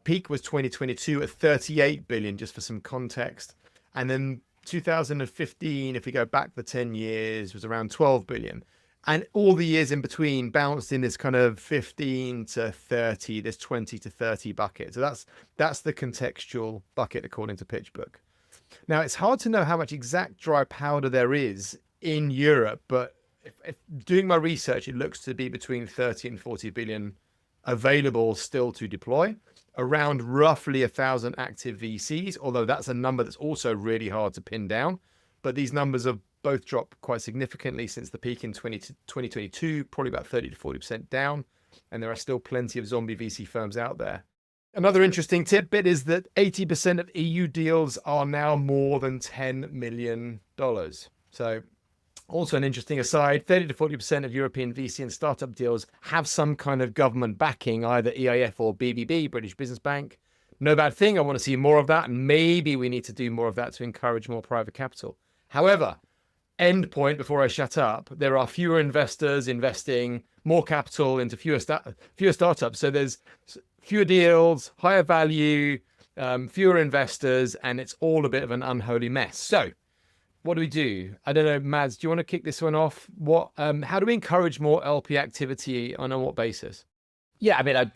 Peak was 2022 at 38 billion, just for some context. And then 2015, if we go back the 10 years, was around 12 billion. And all the years in between bounced in this kind of 15 to 30, this 20 to 30 bucket. So that's the contextual bucket according to PitchBook. Now, it's hard to know how much exact dry powder there is in Europe, but if doing my research, it looks to be between 30 and 40 billion available still to deploy. Around roughly 1,000 active VCs, although that's a number that's also really hard to pin down. But these numbers have both dropped quite significantly since the peak in 2022, probably about 30 to 40% down. And there are still plenty of zombie VC firms out there. Another interesting tidbit is that 80% of EU deals are now more than $10 million. So also an interesting aside, 30 to 40% of European VC and startup deals have some kind of government backing, either EIF or BBB, British Business Bank. No bad thing. I want to see more of that. And maybe we need to do more of that to encourage more private capital. However, end point before I shut up, there are fewer investors investing more capital into fewer startups. So there's fewer deals, higher value, fewer investors, and it's all a bit of an unholy mess. So what do we do? I don't know, Mads, do you want to kick this one off? How do we encourage more LP activity on what basis? Yeah, I mean, I'd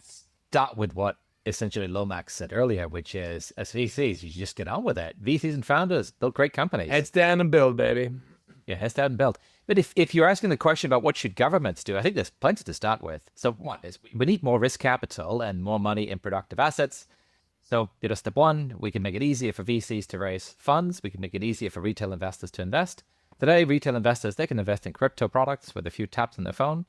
start with what essentially Lomax said earlier, which is as VCs, you just get on with it. VCs and founders build great companies. Heads down and build, baby. Yeah, heads down and build. But if you're asking the question about what should governments do, I think there's plenty to start with. So one is we need more risk capital and more money in productive assets. So, step one, we can make it easier for VCs to raise funds. We can make it easier for retail investors to invest. Today, retail investors, they can invest in crypto products with a few taps on their phone.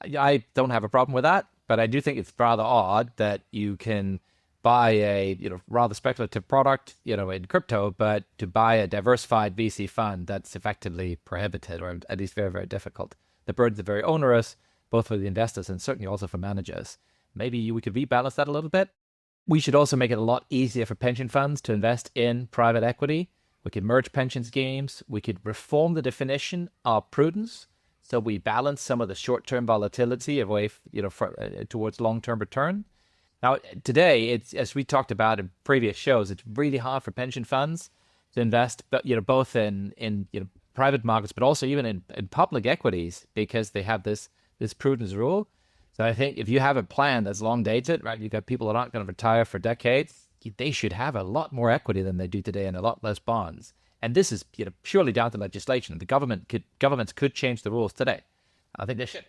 I don't have a problem with that, but I do think it's rather odd that you can buy a rather speculative product in crypto, but to buy a diversified VC fund, that's effectively prohibited, or at least very, very difficult. The burdens are very onerous, both for the investors and certainly also for managers. Maybe we could rebalance that a little bit. We should also make it a lot easier for pension funds to invest in private equity. We could merge pension schemes. We could reform the definition of prudence, so we balance some of the short-term volatility away, towards long-term return. Now, today, it's, as we talked about in previous shows, it's really hard for pension funds to invest, but both in private markets, but also even in public equities, because they have this prudence rule. So I think if you have a plan that's long dated, right, you've got people that aren't going to retire for decades, they should have a lot more equity than they do today and a lot less bonds. And this is purely down to legislation. Governments could change the rules today. I think they should.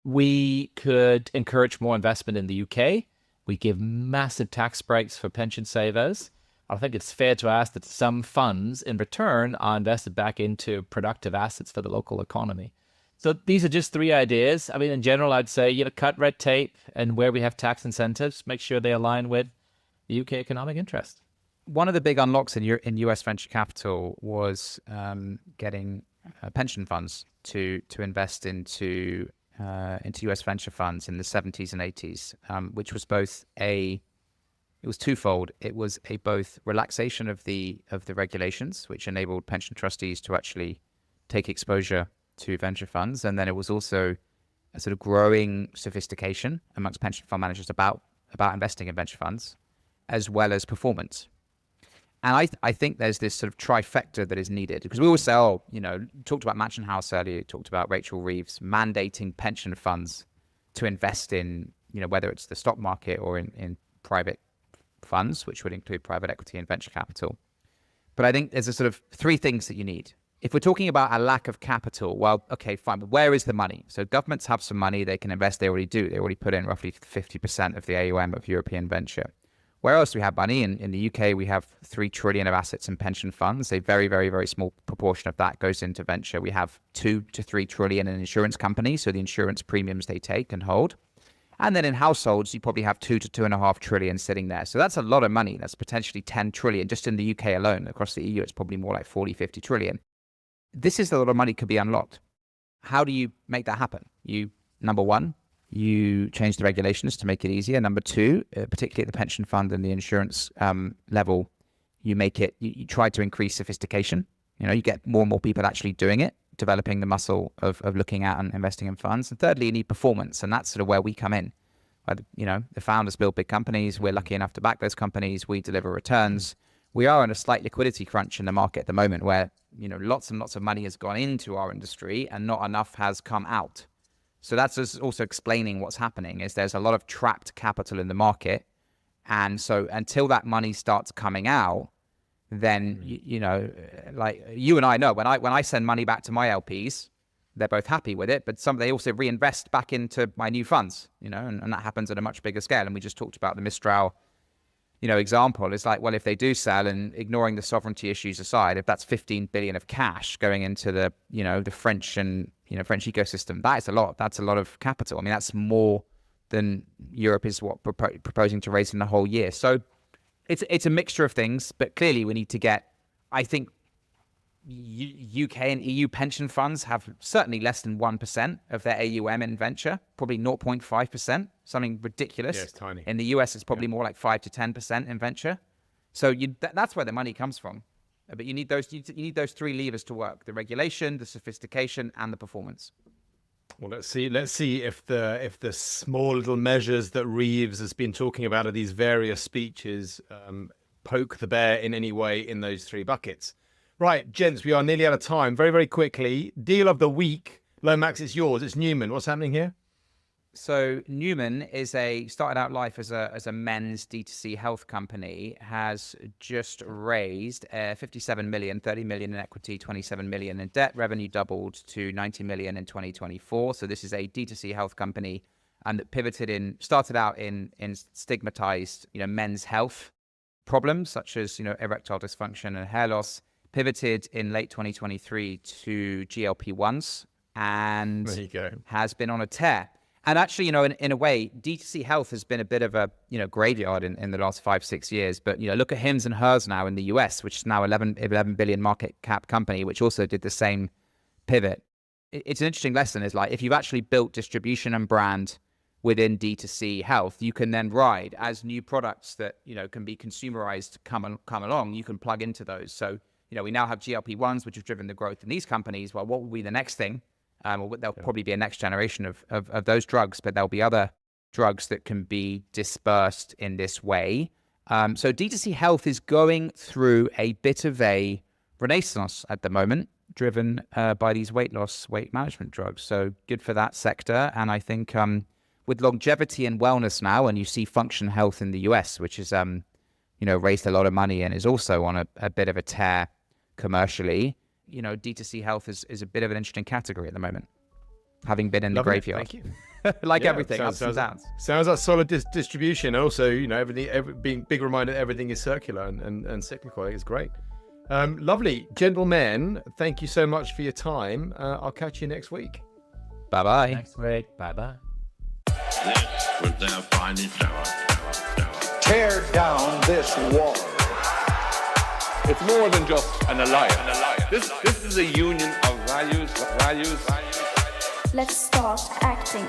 We could encourage more investment in the UK. We give massive tax breaks for pension savers. I think it's fair to ask that some funds in return are invested back into productive assets for the local economy. So these are just three ideas. I mean, in general, I'd say, cut red tape, and where we have tax incentives, make sure they align with the UK economic interest. One of the big unlocks in US venture capital was getting pension funds to invest into US venture funds in the 70s and 80s, which was it was twofold. It was both relaxation of the regulations, which enabled pension trustees to actually take exposure to venture funds, and then it was also a sort of growing sophistication amongst pension fund managers about investing in venture funds, as well as performance. And I think there's this sort of trifecta that is needed, because we always say, talked about Mansion House earlier, talked about Rachel Reeves mandating pension funds to invest in, whether it's the stock market or in private funds, which would include private equity and venture capital. But I think there's a sort of three things that you need. If we're talking about a lack of capital, well, okay, fine, but where is the money? So governments have some money they can invest. They already do. They already put in roughly 50% of the AUM of European venture. Where else do we have money? In the UK, we have 3 trillion of assets in pension funds. A very, very, very small proportion of that goes into venture. We have 2 to 3 trillion in insurance companies, so the insurance premiums they take and hold. And then in households, you probably have 2 to 2.5 trillion sitting there. So that's a lot of money. That's potentially 10 trillion just in the UK alone. Across the EU, it's probably more like 40, 50 trillion. This is a lot of money could be unlocked. How do you make that happen? Number one, you change the regulations to make it easier. Number two, particularly at the pension fund and the insurance level, you try to increase sophistication. You get more and more people actually doing it, developing the muscle of looking at and investing in funds. And thirdly, you need performance. And that's sort of where we come in. The founders build big companies. We're lucky enough to back those companies. We deliver returns. We are in a slight liquidity crunch in the market at the moment where, lots and lots of money has gone into our industry and not enough has come out. So that's also explaining what's happening is there's a lot of trapped capital in the market. And so until that money starts coming out, then, like you and I know, when I send money back to my LPs, they're both happy with it, but they also reinvest back into my new funds, and that happens at a much bigger scale. And we just talked about the Mistral example. It's like, well, if they do sell, and ignoring the sovereignty issues aside, if that's 15 billion of cash going into the, the French and, French ecosystem, that is a lot. That's a lot of capital. I mean, that's more than Europe is proposing to raise in the whole year. So it's a mixture of things, but clearly we need to get, I think, UK and EU pension funds have certainly less than 1% of their AUM in venture, probably 0.5%, something ridiculous. Yeah, it's tiny. In the US, it's probably more like 5 to 10% in venture. So that's where the money comes from. But you need those 3 levers to work: the regulation, the sophistication, and the performance. Well, let's see if the small little measures that Reeves has been talking about at these various speeches poke the bear in any way in those 3 buckets. Right, gents, we are nearly out of time. Very, very quickly, deal of the week. Lomax, it's yours. It's Newman. What's happening here? So Newman started out life as a men's D2C health company, has just raised 57 million, 30 million in equity, 27 million in debt. Revenue doubled to 90 million in 2024. So this is a D2C health company that started out in stigmatized, men's health problems such as, erectile dysfunction and hair loss. Pivoted in late 2023 to GLP-1s and there you go. Has been on a tear. And actually, in a way, D2C health has been a bit of a, graveyard in the last 5-6 years. But, look at Hims and Hers now in the US, which is now 11 billion market cap company, which also did the same pivot. It's an interesting lesson is like, if you've actually built distribution and brand within D2C health, you can then ride as new products that, can be consumerized come along, you can plug into those. So, we now have GLP-1s, which have driven the growth in these companies. Well, what will be the next thing? There'll probably be a next generation of those drugs, but there'll be other drugs that can be dispersed in this way. So D2C health is going through a bit of a renaissance at the moment, driven by these weight management drugs. So good for that sector. And I think with longevity and wellness now, and you see Function Health in the US, which is, raised a lot of money and is also on a bit of a tear commercially, D2C health is a bit of an interesting category at the moment, having been in the graveyard. Thank you. Like everything, ups and downs. Sounds like solid distribution. Also, being big reminder that everything is circular and cyclical. It's great. Lovely. Gentlemen, thank you so much for your time. I'll catch you next week. Bye-bye. Next week. Bye-bye. This was their finest hour. Tear down this wall. It's more than just an alliance. This is a union of values. Let's start acting.